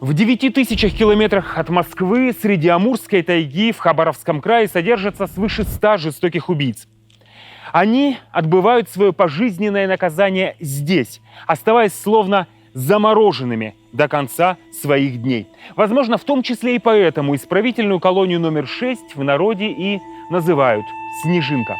В 9000 километрах от Москвы среди Амурской тайги в Хабаровском крае содержится свыше 100 жестоких убийц. Они отбывают свое пожизненное наказание здесь, оставаясь словно замороженными до конца своих дней. Возможно, в том числе и поэтому исправительную колонию номер 6 в народе и называют «Снежинка».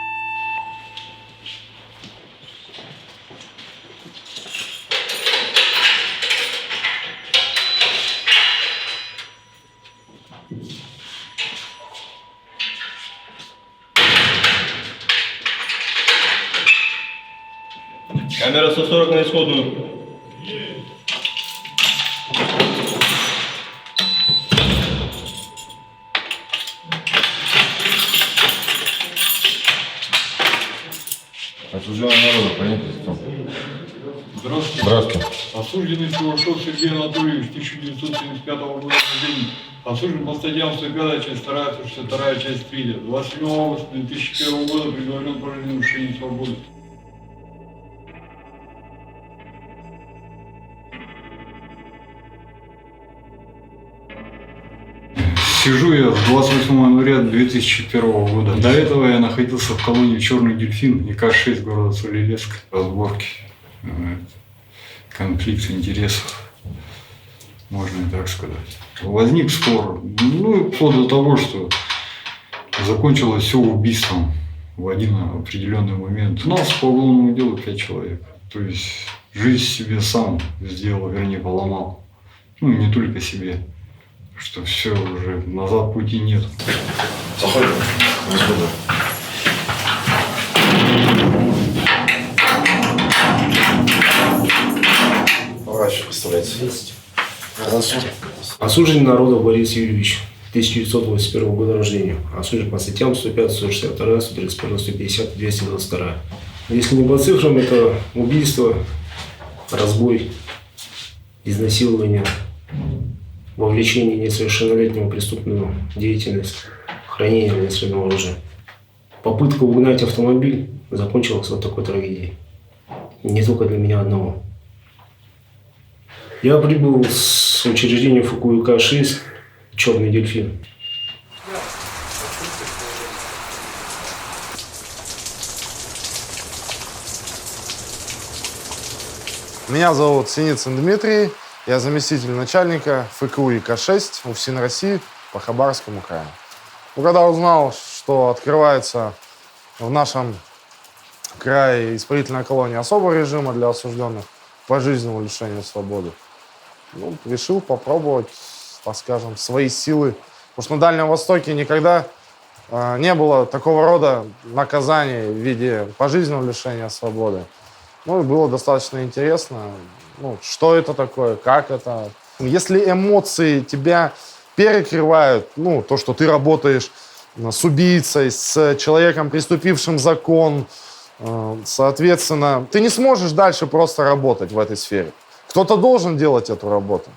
Камера 140 на исходную. Осужденный народа, понятно? Здравствуйте. Здравствуйте. Осужденный Чувашов Сергей Анатольевич, 1975 года рождения. Осужден по статьям 105, часть 2, 162, часть 3. 27 августа 2001 года приговорен к пожизненному лишению свободы. Сижу я с 28 января 2001 года. До этого я находился в колонии «Черный дельфин» ИК-6 города Солилецк по сборке. Конфликт интересов, можно и так сказать. Возник спор, вплоть до того, что закончилось все убийством в один определенный момент. У нас по уголовному делу 5 человек. То есть жизнь себе сам сделал, вернее поломал. Не только себе. Что все, уже назад пути нет. Заходим. Врач, представляется. Здравствуйте. Осужденный Народов Борис Юрьевич, 1981 года рождения. Осужден по статьям 105, 162, 131, 150, 222. Если не по цифрам, это убийство, разбой, изнасилование, вовлечение несовершеннолетнего в преступную деятельность, хранение огнестрельного оружия. Попытка угнать автомобиль закончилась вот такой трагедией. Не только для меня одного. Я прибыл с учреждения ФУКУ ИК-6 «Черный дельфин». Меня зовут Синицын Дмитрий, я заместитель начальника ФКУ ИК-6 УФСИН России по Хабаровскому краю. Когда узнал, что открывается в нашем крае исправительная колония особого режима для осужденных к пожизненному лишению свободы, решил попробовать, так скажем, свои силы. Потому что на Дальнем Востоке никогда не было такого рода наказаний в виде пожизненного лишения свободы. И было достаточно интересно, что это такое, как это. Если эмоции тебя перекрывают, то, что ты работаешь с убийцей, с человеком, преступившим закон, соответственно, ты не сможешь дальше просто работать в этой сфере. Кто-то должен делать эту работу.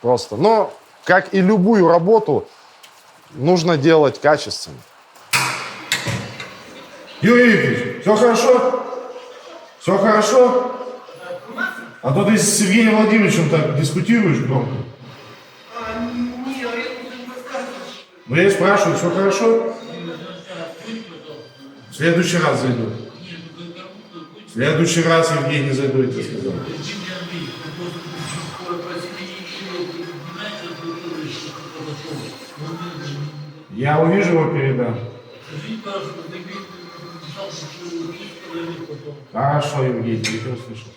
Просто. Но, как и любую работу, нужно делать качественно. Юрий Викторович, все хорошо? Все хорошо? А то ты с Сергеем Владимировичем так дискутируешь громко. Я и спрашиваю, все хорошо? В следующий раз зайду. В следующий раз, Евгений, зайду, я тебе сказал. Я увижу его, передам. Хорошо, Евгений, я тебя услышал.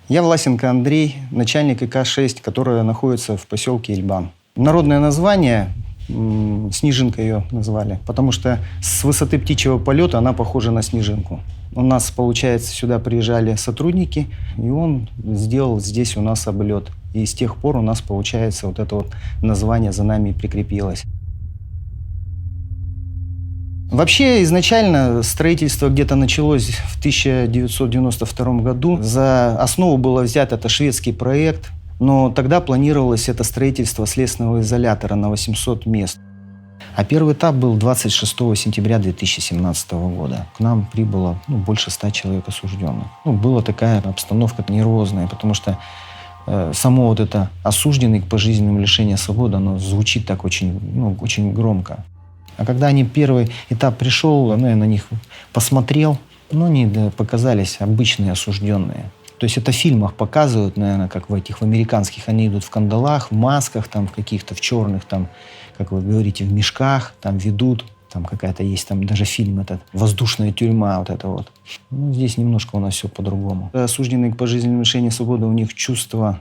Я Власенко Андрей, начальник ИК-6, которая находится в поселке Ильбан. Народное название, снежинка ее назвали, потому что с высоты птичьего полета она похожа на снежинку. У нас, получается, сюда приезжали сотрудники, и он сделал здесь у нас облет. И с тех пор у нас, получается, вот это вот название за нами прикрепилось. Вообще, изначально строительство где-то началось в 1992 году. За основу было взято это шведский проект, но тогда планировалось это строительство следственного изолятора на 800 мест. А первый этап был 26 сентября 2017 года. К нам прибыло больше 100 человек осужденных. Была такая обстановка нервозная, потому что само вот это осужденный к пожизненному лишению свободы, оно звучит так очень, очень громко. А когда они первый этап пришел, я на них посмотрел, они показались обычные осужденные. То есть это в фильмах показывают, наверное, как в американских, они идут в кандалах, в масках, там, в каких-то, в черных, там, как вы говорите, в мешках, там ведут, там какая-то есть, там даже фильм этот, «Воздушная тюрьма», вот это вот. Здесь немножко у нас все по-другому. Осужденные к пожизненному лишению свободы, у них чувство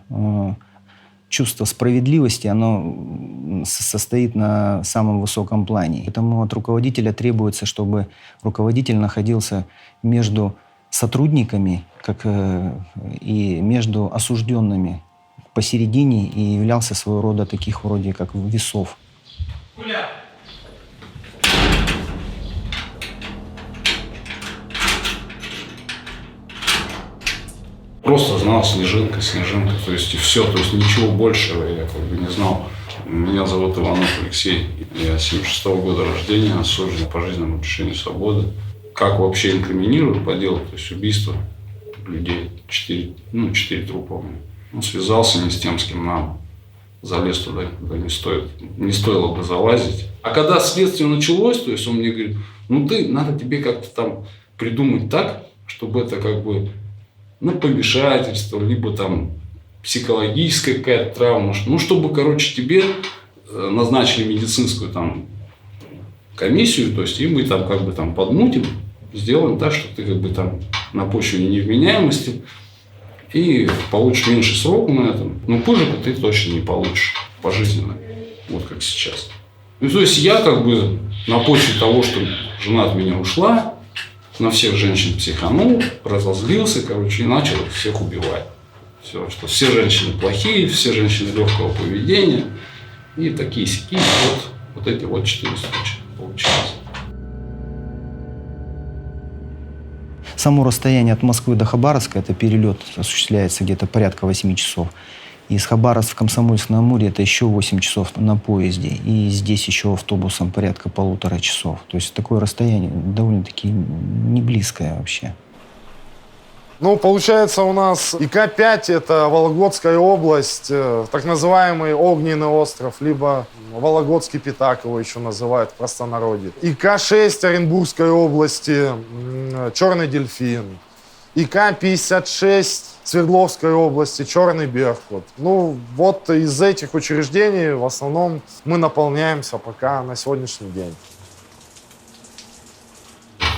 справедливости, оно состоит на самом высоком плане. Поэтому от руководителя требуется, чтобы руководитель находился между сотрудниками и между осужденными посередине и являлся своего рода таких вроде как весов. Просто знал Снежинка, то есть и все, то есть ничего большего я не знал. Меня зовут Иванов Алексей, я 76-го года рождения, осужден по пожизненному лишению свободы. Как вообще инкриминируют по делу, то есть убийство людей, 4 трупа у меня. Связался не с тем, с кем надо, залез туда, куда не стоило бы залазить. А когда следствие началось, то есть он мне говорит, надо тебе как-то там придумать так, чтобы это помешательство, либо там психологическая какая-то травма, чтобы, тебе назначили медицинскую там комиссию, то есть и мы там подмутим, сделаем так, что ты на почве невменяемости и получишь меньше срок на этом, но позже ты точно не получишь пожизненно, вот как сейчас. То есть я на почве того, что жена от меня ушла, на всех женщин психанул, разозлился, и начал всех убивать. Все, что все женщины плохие, все женщины легкого поведения и такие-сякие. Вот эти 4 случая получилось. Само расстояние от Москвы до Хабаровска, это перелет осуществляется где-то порядка 8 часов. Из Хабаровска в Комсомольск-на-Амуре это еще 8 часов на поезде. И здесь еще автобусом порядка 1,5 часов. То есть такое расстояние довольно-таки не близкое вообще. Получается, у нас ИК-5 – это Вологодская область, так называемый Огненный остров, либо Вологодский Пятак его еще называют в простонародье. ИК-6 Оренбургской области, Черный Дельфин. ИК-56 Свердловской области, Черный Беркут. Вот из этих учреждений в основном мы наполняемся пока на сегодняшний день.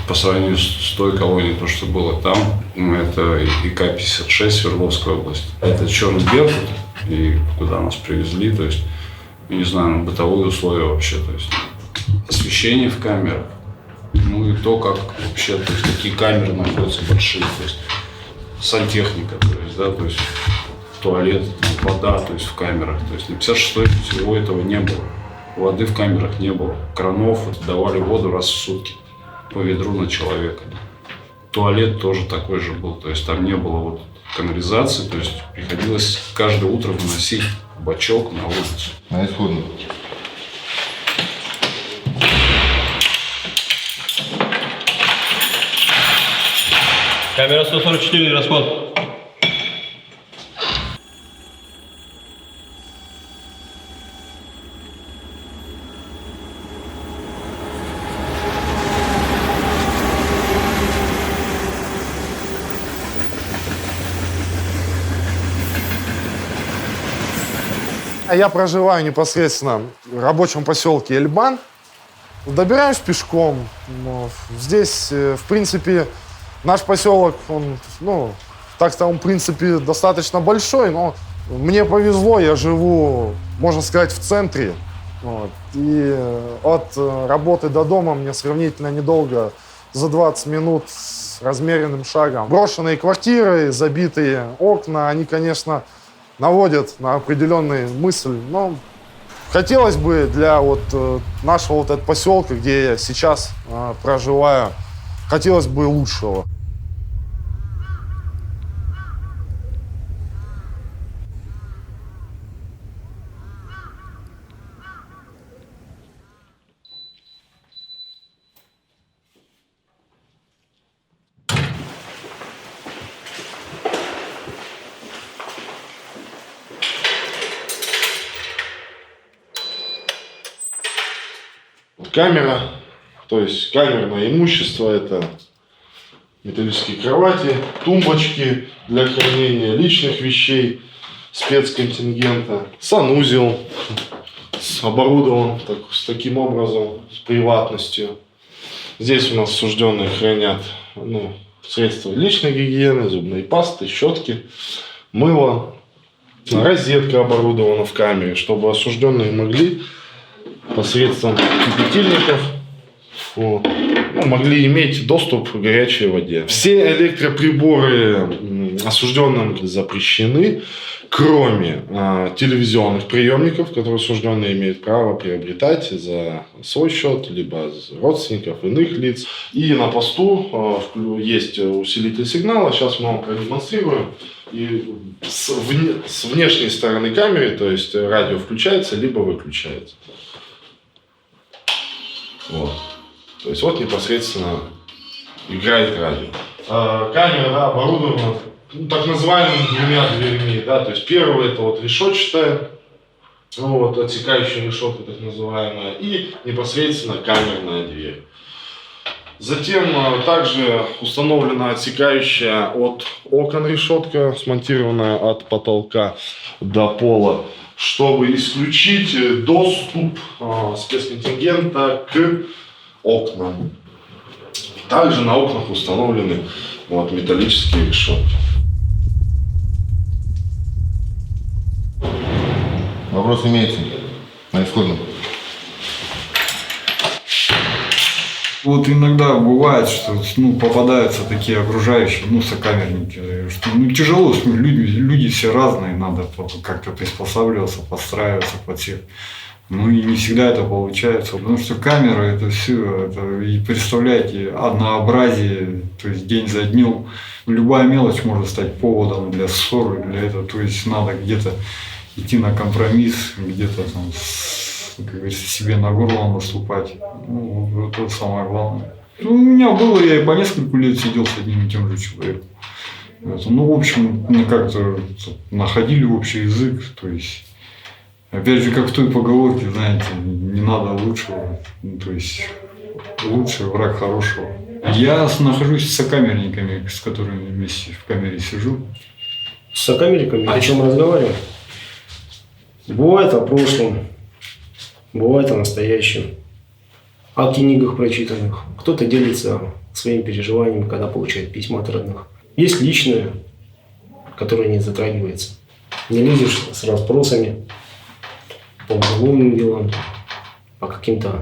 По сравнению с той колонией, то, что было там, это ИК-56 Свердловская область. Это Черный Беркут, и куда нас привезли, то есть, не знаю, бытовые условия вообще, то есть освещение в камерах, и то, как вообще, то есть какие камеры находятся большие, то есть сантехника, то есть туалет, вода, то есть в камерах, то есть на 56-й всего этого не было, воды в камерах не было, кранов давали воду раз в сутки по ведру на человека. Туалет тоже такой же был, то есть там не было канализации, то есть приходилось каждое утро выносить бачок на улицу. На исходную. Камера 144, расход. Я проживаю непосредственно в рабочем поселке Эльбан. Добираюсь пешком. Здесь, в принципе, наш поселок, он, так-то он, в принципе, достаточно большой, но мне повезло, я живу, можно сказать, в центре. И от работы до дома мне сравнительно недолго, за 20 минут с размеренным шагом. Брошенные квартиры, забитые окна, они, конечно, наводят на определенную мысль. Но хотелось бы для нашего этого поселка, где я сейчас проживаю, хотелось бы лучшего. камера, то есть камерное имущество, это металлические кровати, тумбочки для хранения личных вещей спецконтингента, санузел оборудован таким образом, с приватностью. Здесь у нас осужденные хранят средства личной гигиены, зубные пасты, щетки, мыло. Розетка оборудована в камере, чтобы осужденные могли посредством кипятильников могли иметь доступ к горячей воде. Все электроприборы осужденным запрещены, кроме телевизионных приемников, которые осужденные имеют право приобретать за свой счет, либо родственников, иных лиц. И на посту есть усилитель сигнала, сейчас мы вам продемонстрируем. И с внешней стороны камеры, то есть радио включается, либо выключается. Вот. То есть вот непосредственно играет радио. Камера оборудована так называемыми двумя дверьми. То есть первая это вот решетчатая, отсекающая решетка так называемая, и непосредственно камерная дверь. Затем также установлена отсекающая от окон решетка, смонтированная от потолка до пола, чтобы исключить доступ спецконтингента к окнам. Также на окнах установлены металлические решетки. Вопрос имеется на исходном. Вот иногда бывает, что попадаются такие окружающие, сокамерники, что тяжело, что люди все разные, надо как-то приспосабливаться, подстраиваться под всех. И не всегда это получается, потому что камера это все, и представляете, однообразие, то есть день за днем, любая мелочь может стать поводом для ссоры, для этого, то есть надо где-то идти на компромисс, где-то там, как говорится, себе на горло наступать. Это самое главное. У меня было, я и по несколько лет сидел с одним и тем же человеком. В общем, мы как-то находили общий язык, то есть, опять же, как в той поговорке, знаете, не надо лучшего, то есть, лучший враг хорошего. Я нахожусь с сокамерниками, с которыми вместе в камере сижу. С сокамерниками о чем разговариваем? Бывает о прошлом, бывает о настоящем, о книгах прочитанных. Кто-то делится своими переживаниями, когда получает письма от родных. Есть личное, которое не затрагивается. Не лезешь с расспросами по уголовным делам, по каким-то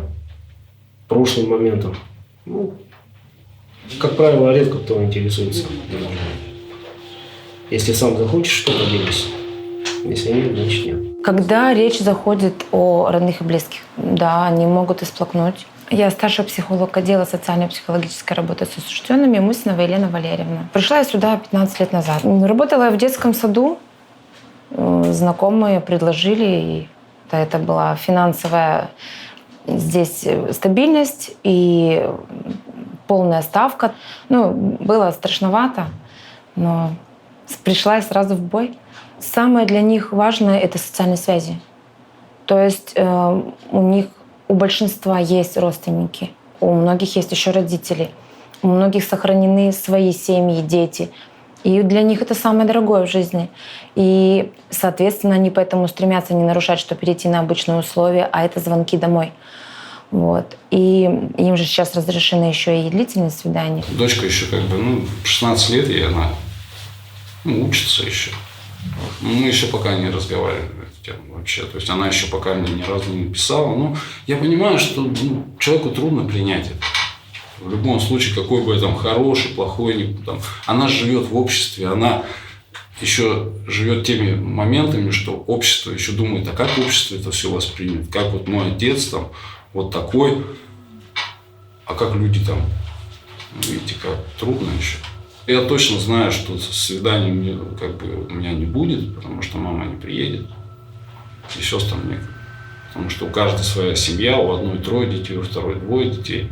прошлым моментам. Как правило, редко кто интересуется. Если сам захочешь, что поделись. Если нет, значит нет. Когда речь заходит о родных и близких, да, они могут исплакнуть. Я старший психолог отдела социально-психологической работы с осужденными, Мусинова Елена Валерьевна. Пришла я сюда 15 лет назад. Работала я в детском саду. Знакомые предложили, и это была финансовая здесь стабильность и полная ставка. Было страшновато, но пришла я сразу в бой. Самое для них важное — это социальные связи. То есть у большинства есть родственники, у многих есть еще родители, у многих сохранены свои семьи, дети. И для них это самое дорогое в жизни. И, соответственно, они поэтому стремятся не нарушать, что перейти на обычные условия, а это звонки домой. И им же сейчас разрешены еще и длительные свидания. Дочка еще 16 лет, и она учится еще. Мы еще пока не разговаривали на эту тему вообще. То есть она еще пока мне ни разу не писала. Я понимаю, что человеку трудно принять это. В любом случае, какой бы там хороший, плохой, она живет в обществе, она еще живет теми моментами, что общество еще думает, а как общество это все воспримет, как мой отец там вот такой, а как люди там, видите, как трудно еще. Я точно знаю, что свиданий у меня не будет, потому что мама не приедет, и сестрам некогда. Потому что у каждой своя семья, у одной 3 детей, у второй 2 детей.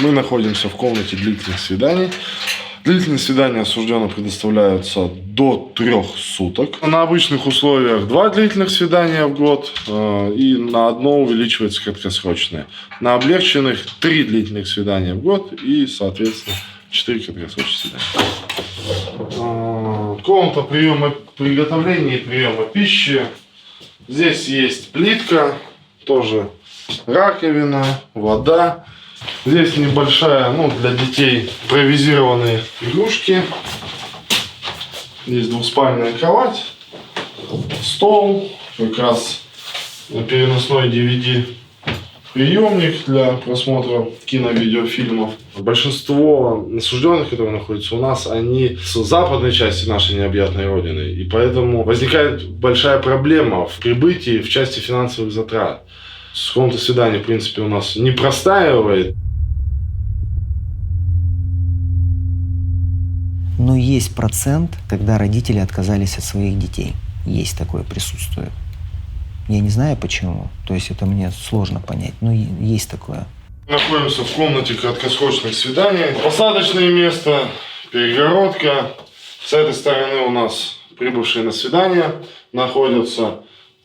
Мы находимся в комнате длительных свиданий. Длительные свидания осужденным предоставляются до 3 суток. На обычных условиях 2 длительных свидания в год и на одно увеличивается краткосрочное. На облегченных 3 длительных свидания в год и, соответственно, 4 краткосрочных свидания. Комната приема, приготовления и приема пищи. Здесь есть плитка, тоже раковина, вода. Здесь небольшая, для детей импровизированные игрушки. Здесь двуспальная кровать, стол, как раз переносной DVD-приемник для просмотра кино-видеофильмов. Большинство осужденных, которые находятся у нас, они с западной части нашей необъятной родины. И поэтому возникает большая проблема в прибытии в части финансовых затрат. Комната свидания, в принципе, у нас не простаивает. Но есть процент, когда родители отказались от своих детей. Есть такое, присутствует. Я не знаю почему, то есть это мне сложно понять, но есть такое. Находимся в комнате краткосрочных свиданий. Посадочное место, перегородка. С этой стороны у нас прибывшие на свидание находятся.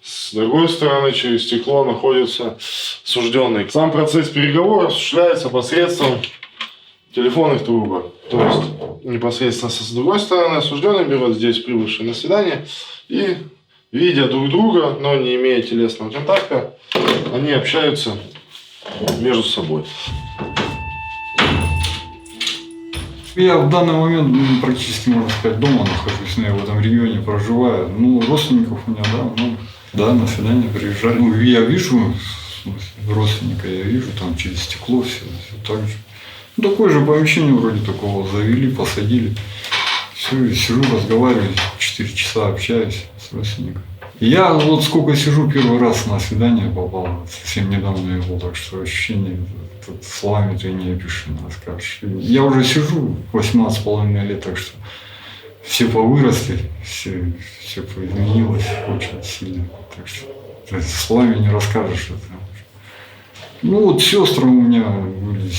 С другой стороны, через стекло, находится осужденный. Сам процесс переговоров осуществляется посредством телефонных трубок. То есть непосредственно с другой стороны осужденный берет здесь прибывший на свидание и, видя друг друга, но не имея телесного контакта, они общаются между собой. Я в данный момент практически, можно сказать, дома нахожусь, я в этом регионе проживаю. Родственников у меня, на свидание приезжали. Я вижу родственника, я вижу там через стекло все так же. Такое же помещение вроде такого завели, посадили. Все, сижу, разговариваю, 4 часа общаюсь с родственником. Я сколько сижу, первый раз на свидание попал, совсем недавно я был, так что ощущение тут словами ты не опишешь, не расскажешь. Я уже сижу 18,5 лет, так что все повыросли, все поизменилось очень сильно, так что словами не расскажешь это. Сестры у меня были,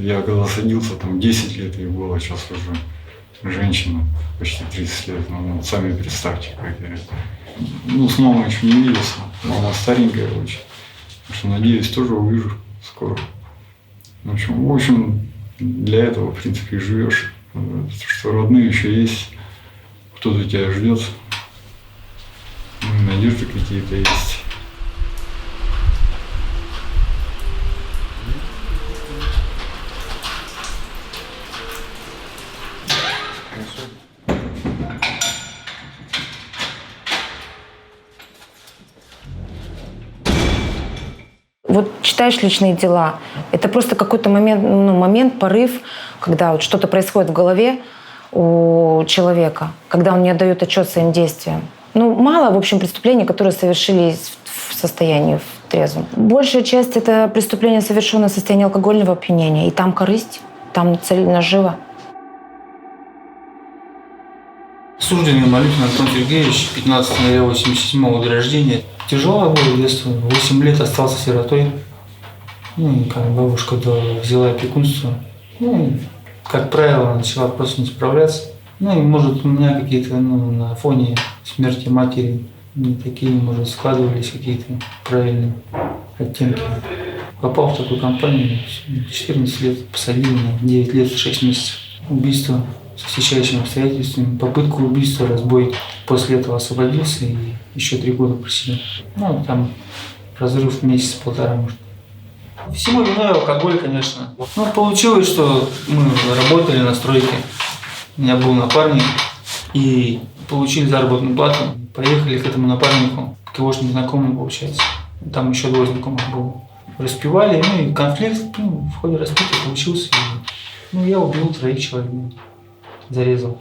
я когда садился, там 10 лет ей было, сейчас уже женщина, почти 30 лет, сами представьте, как я. С мамой еще не виделся, мама старенькая очень, так что надеюсь, тоже увижу скоро. В общем, для этого, в принципе, и живешь, что родные еще есть, кто-то тебя ждет, надежды какие-то есть. Читаешь личные дела, это просто какой-то момент, порыв, когда что-то происходит в голове у человека, когда он не отдает отчет своим действиям. Мало, в общем, преступлений, которые совершили в состоянии трезвом. Большая часть — это преступления, совершенные в состоянии алкогольного опьянения. И там корысть, там цель нажива. Осужденный Малюхин Антон Сергеевич, 15 ноября 1987 года рождения. Тяжелое было детство, 8 лет остался сиротой. Бабушка взяла опекунство. Как правило, начала просто не справляться. Может, у меня какие-то на фоне смерти матери не такие, может, складывались какие-то правильные оттенки. Попал в такую компанию, 14 лет, посадили на 9 лет 6 месяцев. Убийство с отягчающими обстоятельствами, попытку убийства, разбой. После этого освободился и еще 3 года просидел. Там разрыв месяца-полтора, может. Всему виной алкоголь, конечно. Получилось, что мы работали на стройке. У меня был напарник, и получили заработную плату. Поехали к этому напарнику, к егошним знакомым, получается. Там еще 2 знакомых было. Распивали, и конфликт в ходе распития получился. Я убил 3 человек, зарезал.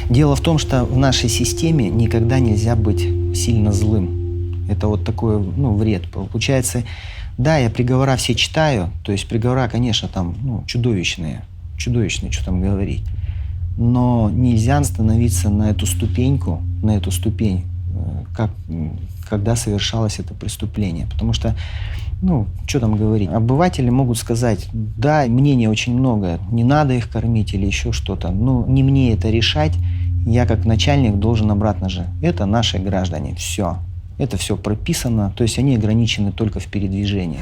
Дело в том, что в нашей системе никогда нельзя быть сильно злым. Это такой, вред. Получается, да, я приговора все читаю, то есть приговора, конечно, там, чудовищные, что там говорить. Но нельзя становиться на эту ступень, когда совершалось это преступление. Потому что Ну, что там говорить. Обыватели могут сказать, да, мнений очень много, не надо их кормить или еще что-то. Но не мне это решать. Я как начальник должен обратно же. Это наши граждане. Все. Это все прописано. То есть они ограничены только в передвижении.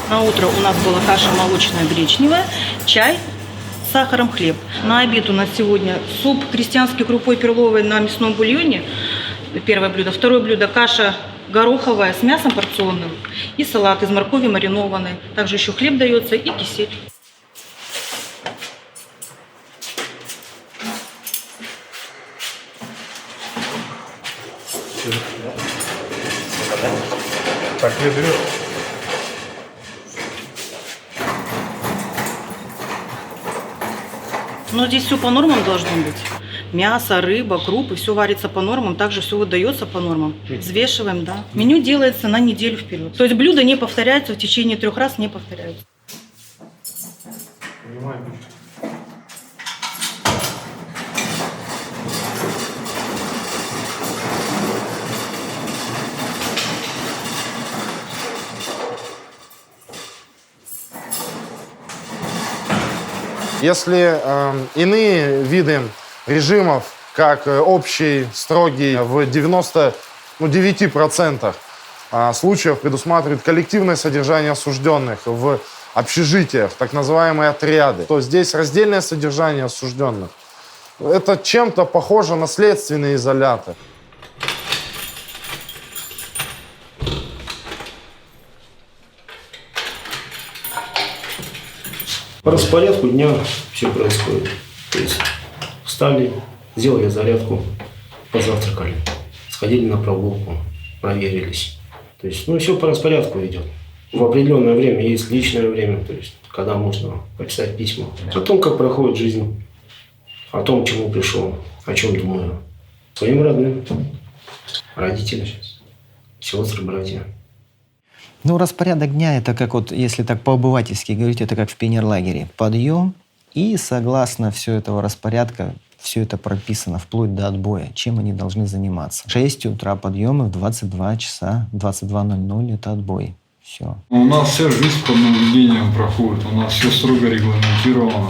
На утро у нас была каша молочная гречневая, чай с сахаром, хлеб. На обед у нас сегодня суп крестьянский крупой перловой на мясном бульоне. Первое блюдо. Второе блюдо каша гороховая с мясом порционным и салат из моркови маринованной. Также еще хлеб дается и кисель. Так, не берет. Но здесь все по нормам должно быть. Мясо, рыба, крупы, все варится по нормам, также все выдается по нормам. Взвешиваем, да. Меню делается на неделю вперед. То есть блюда не повторяются, в течение 3 раз не повторяются. Если иные виды режимов, как общий, строгий, в 99% случаев предусматривает коллективное содержание осужденных в общежитиях, так называемые отряды, то здесь раздельное содержание осужденных. Это чем-то похоже на следственный изолятор. По распорядку дня все происходит. То есть встали, сделали зарядку, позавтракали, сходили на прогулку, проверились. То есть, все по распорядку идет. В определенное время есть личное время, то есть, когда можно почитать письма. О том, как проходит жизнь, о том, к чему пришел, о чем думаю. Своим родным, родителям, сестры, братья. Ну, распорядок дня – это как вот, если так по-обывательски говорить, это как в пионерлагере. Подъем, и согласно все этого распорядка, все это прописано вплоть до отбоя, чем они должны заниматься. В 6 утра подъем, и в 22 часа, 22:00 – это отбой. Все. У нас вся жизнь под наблюдением проходит, у нас все строго регламентировано,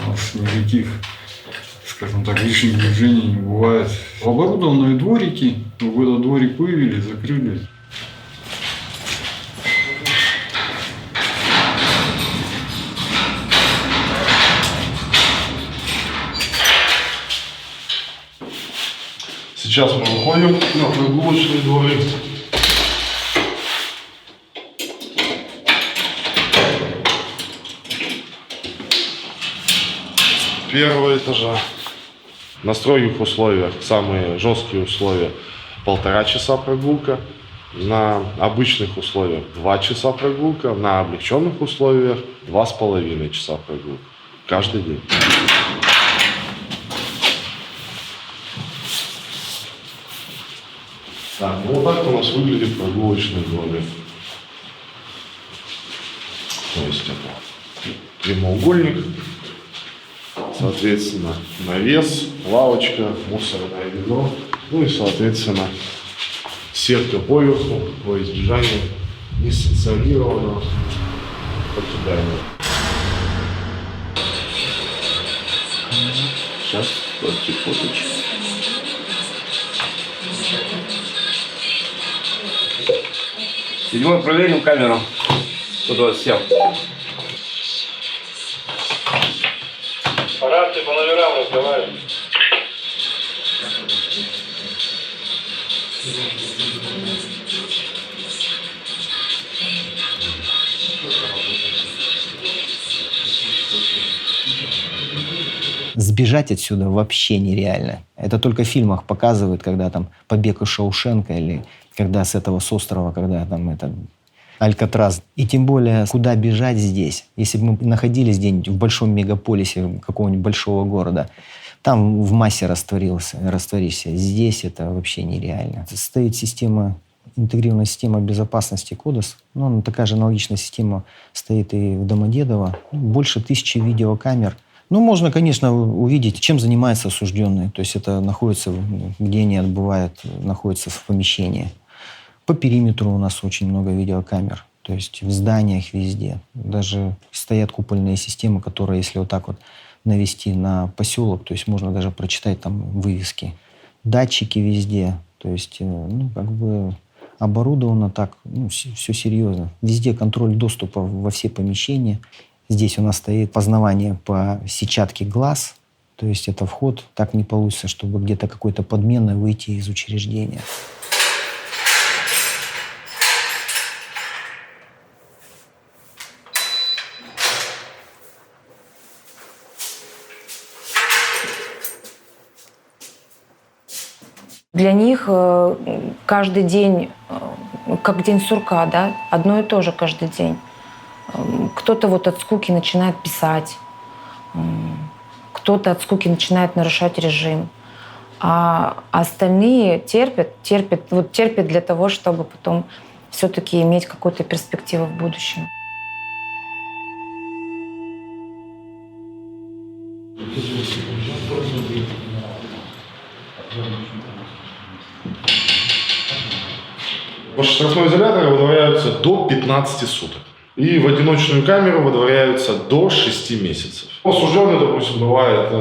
у нас никаких, скажем так, лишних движений не бывает. Оборудованные дворики, в этот дворик вывели, закрыли. Сейчас мы выходим на прогулочный дворик. Первого этажа. На строгих условиях, самые жесткие условия, 1,5 часа прогулка. На обычных условиях 2 часа прогулка. На облегченных условиях 2,5 часа прогулка. Каждый день. Так, вот так у нас выглядит прогулочный дворик. То есть это прямоугольник, соответственно, навес, лавочка, мусорное ведро, ну и, соответственно, сетка поверху во избежание несанкционированного покидания. Сейчас, фоточку. Седьмой проверим камеру. 127. Парадки по номерам разговариваем. Сбежать отсюда вообще нереально. Это только в фильмах показывают, когда там побег из Шоушенка или когда с этого с острова, когда там это Алькатрас. И тем более, куда бежать здесь? Если бы мы находились где-нибудь в большом мегаполисе какого-нибудь большого города, там в массе растворишься. Здесь это вообще нереально. Стоит интегрированная система безопасности КОДОС. Ну, такая же аналогичная система стоит и в Домодедово. Больше 1000 видеокамер Ну, можно, конечно, увидеть, чем занимаются осужденные. То есть это находится, где они отбывают, находится в помещении. По периметру у нас очень много видеокамер. То есть в зданиях везде. Даже стоят купольные системы, которые, если вот так вот навести на поселок, то есть можно даже прочитать там вывески. Датчики везде. То есть, ну, как бы оборудовано так, ну, все серьезно. Везде контроль доступа во все помещения. Здесь у нас стоит познавание по сетчатке глаз. То есть это вход. Так не получится, чтобы где-то какой-то подменой выйти из учреждения. Для них каждый день, как день сурка, да, одно и то же каждый день. Кто-то вот от скуки начинает писать, кто-то от скуки начинает нарушать режим, а остальные терпят для того, чтобы потом все-таки иметь какую-то перспективу в будущем. В штрафной изолятор выдворяются до 15 суток. И в одиночную камеру выдворяются до 6 месяцев. Осужденный, допустим, бывает,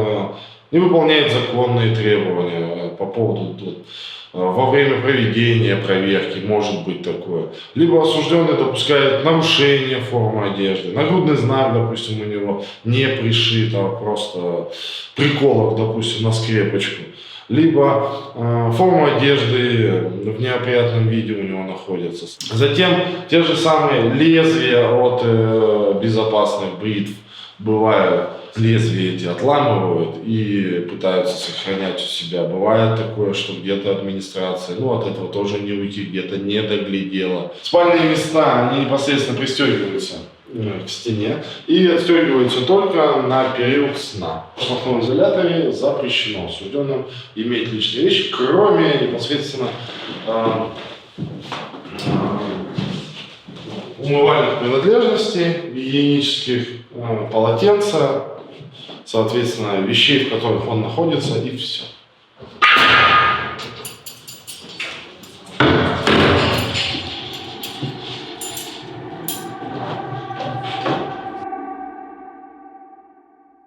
не выполняет законные требования по поводу во время проведения проверки, может быть такое. Либо осужденный допускает нарушение формы одежды. Нагрудный знак, допустим, у него не пришит, а просто приколок, допустим, на скрепочку. Либо форма одежды в неопрятном виде у него находится. Затем те же самые лезвия от безопасных бритв бывают. Лезвия эти отламывают и пытаются сохранять у себя. Бывает такое, что где-то администрация, от этого тоже не уйти, где-то не доглядела. Спальные места, они непосредственно пристегиваются к стене и отстегиваются только на период сна. В штрафном изоляторе запрещено осужденным иметь личные вещи, кроме непосредственно умывальных принадлежностей, гигиенических, полотенца, соответственно, вещей, в которых он находится, и все.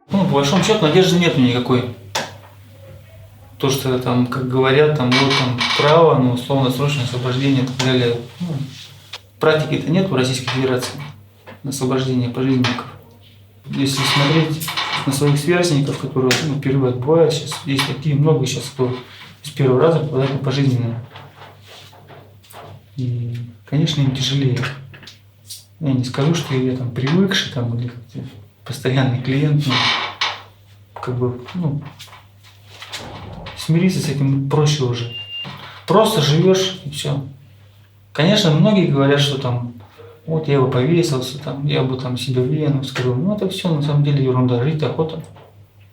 По большому счету надежды нет никакой. То, что там, как говорят, там вот там право, условно-срочное освобождение и так далее. Практики-то нет в Российской Федерации на освобождение пожизненников. Если смотреть на своих сверстников, которые впервые отбывают, сейчас есть такие много сейчас, кто с первого раза попадает на пожизненное. И, конечно, им тяжелее. Я не скажу, что я там привыкший там, или как-то постоянный клиент, смириться с этим проще уже. Просто живешь и все. Конечно, многие говорят, что там, вот я бы повесился, там, я бы там себе вену вскрыл. Это все на самом деле ерунда. Жить охота.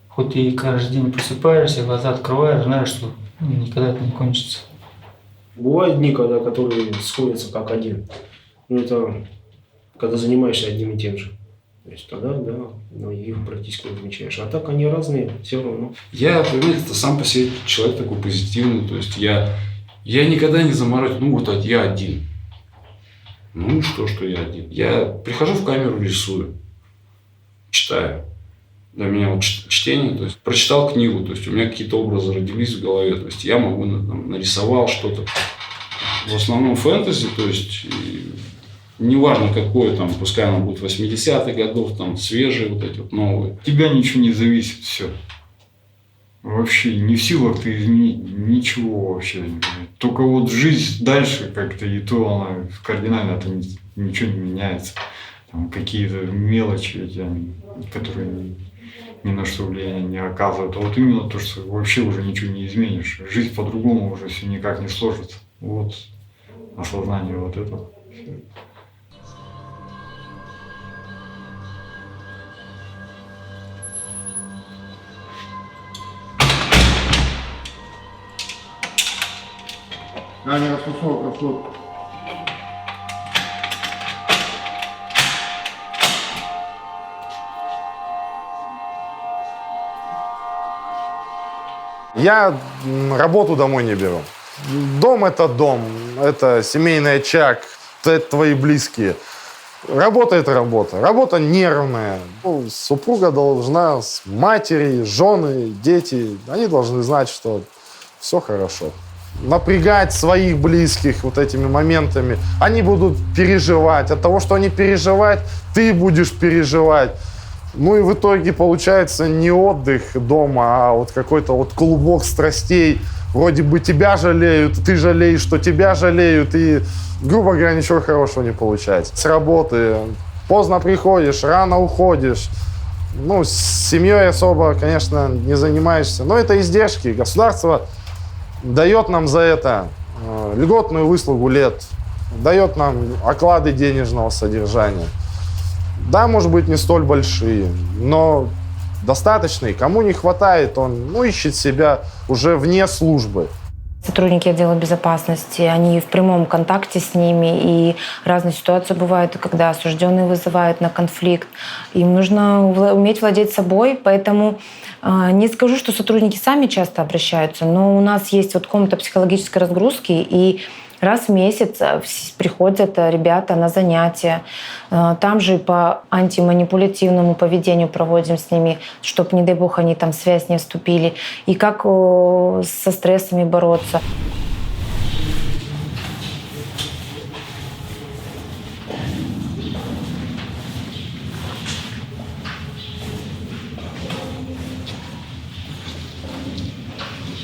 Хоть и каждый день просыпаешься, глаза открываешь, знаешь, что никогда это не кончится. Бывают дни, которые сходятся как один. Это когда занимаешься одним и тем же. То есть тогда, да, их практически не замечаешь. А так они разные, все равно. Я, понимаете, сам по себе человек такой позитивный. То есть я никогда не заморачиваюсь, я один. Что я один. Я прихожу в камеру, рисую, читаю. Для меня чтение, то есть прочитал книгу, то есть у меня какие-то образы родились в голове, то есть я могу, нарисовал что-то. В основном фэнтези, то есть неважно какое, пускай оно будет 80-х годов, свежие новые. От тебя ничего не зависит, все. Вообще не в силах ты изменить ничего вообще. Только жизнь дальше как-то, и то она кардинально ничего не меняется. Какие-то мелочи, которые ни на что влияния не оказывают. А вот именно то, что вообще уже ничего не изменишь. Жизнь по-другому уже все никак не сложится. Вот осознание этого. Не распускал. Я работу домой не беру. Дом – это дом, это семейный очаг, это твои близкие. Работа – это работа. Работа нервная. Супруга должна, матери, жены, дети, они должны знать, что все хорошо. Напрягать своих близких вот этими моментами. Они будут переживать. От того, что они переживают, ты будешь переживать. Ну и в итоге получается не отдых дома, а вот какой-то вот клубок страстей. Вроде бы тебя жалеют, ты жалеешь, что тебя жалеют. И, грубо говоря, ничего хорошего не получается. С работы поздно приходишь, рано уходишь. Ну, с семьей особо, конечно, не занимаешься. Но это издержки. Государство дает нам за это льготную выслугу лет, дает нам оклады денежного содержания. Да, может быть, не столь большие, но достаточные. Кому не хватает, он ищет себя уже вне службы. Сотрудники отдела безопасности, они в прямом контакте с ними, и разные ситуации бывают, когда осужденные вызывают на конфликт. Им нужно уметь владеть собой, поэтому не скажу, что сотрудники сами часто обращаются, но у нас есть вот комната психологической разгрузки, и раз в месяц приходят ребята на занятия. Там же по антиманипулятивному поведению проводим с ними, чтобы, не дай бог, они там в связь не вступили. И как со стрессами бороться.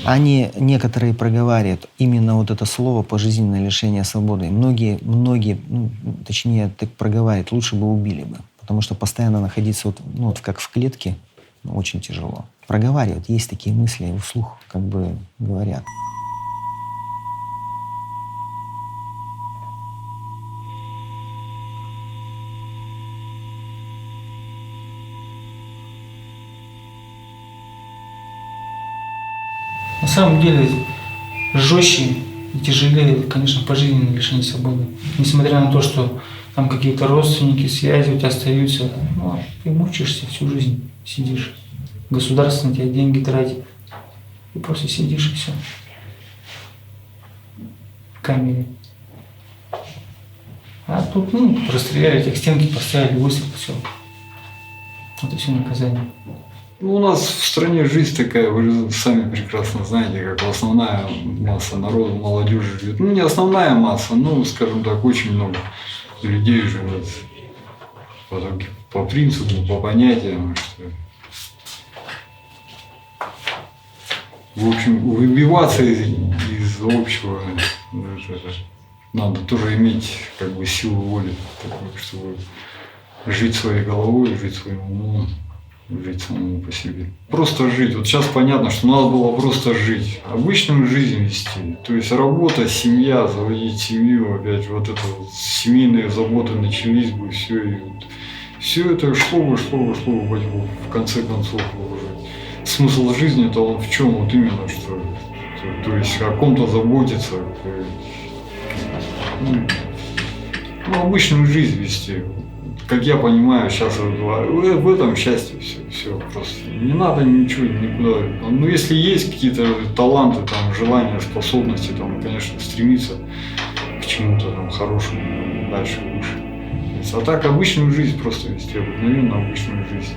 Они некоторые проговаривают именно вот это слово «пожизненное лишение свободы». Многие, точнее, так проговаривают, лучше бы убили бы. Потому что постоянно находиться вот как в клетке очень тяжело. Проговаривают, есть такие мысли, вслух как бы говорят. На самом деле жестче и тяжелее, конечно, пожизненное лишение свободы. Несмотря на то, что там какие-то родственники, связи у тебя остаются, ты мучаешься всю жизнь, сидишь. Государство на тебя деньги тратит. Ты просто сидишь и все. В камере. А тут, расстреляли, тебя к стенке поставили, выстрел, все. Вот и все наказание. У нас в стране жизнь такая, вы сами прекрасно знаете, как основная масса народа, молодежи живет. Не основная масса, скажем так, очень много людей живет по принципу, по понятиям, что, в общем, выбиваться из общего, надо тоже иметь как бы силу воли, чтобы жить своей головой, жить своим умом. Жить самому по себе. Просто жить. Вот сейчас понятно, что надо было просто жить. Обычную жизнь вести. То есть работа, семья, заводить семью, опять вот это вот, семейные заботы начались бы, все. И вот, все это шло бы, в конце концов. Уже. Смысл жизни это он в чем? Вот именно что. То есть о ком-то заботиться. Обычную жизнь вести. Как я понимаю, сейчас в этом счастье все просто. Не надо ничего, никуда. Если есть какие-то таланты, там, желания, способности, там, конечно, стремиться к чему-то там хорошему, дальше, выше. А так обычную жизнь просто вести, обыкновенно обычную жизнь.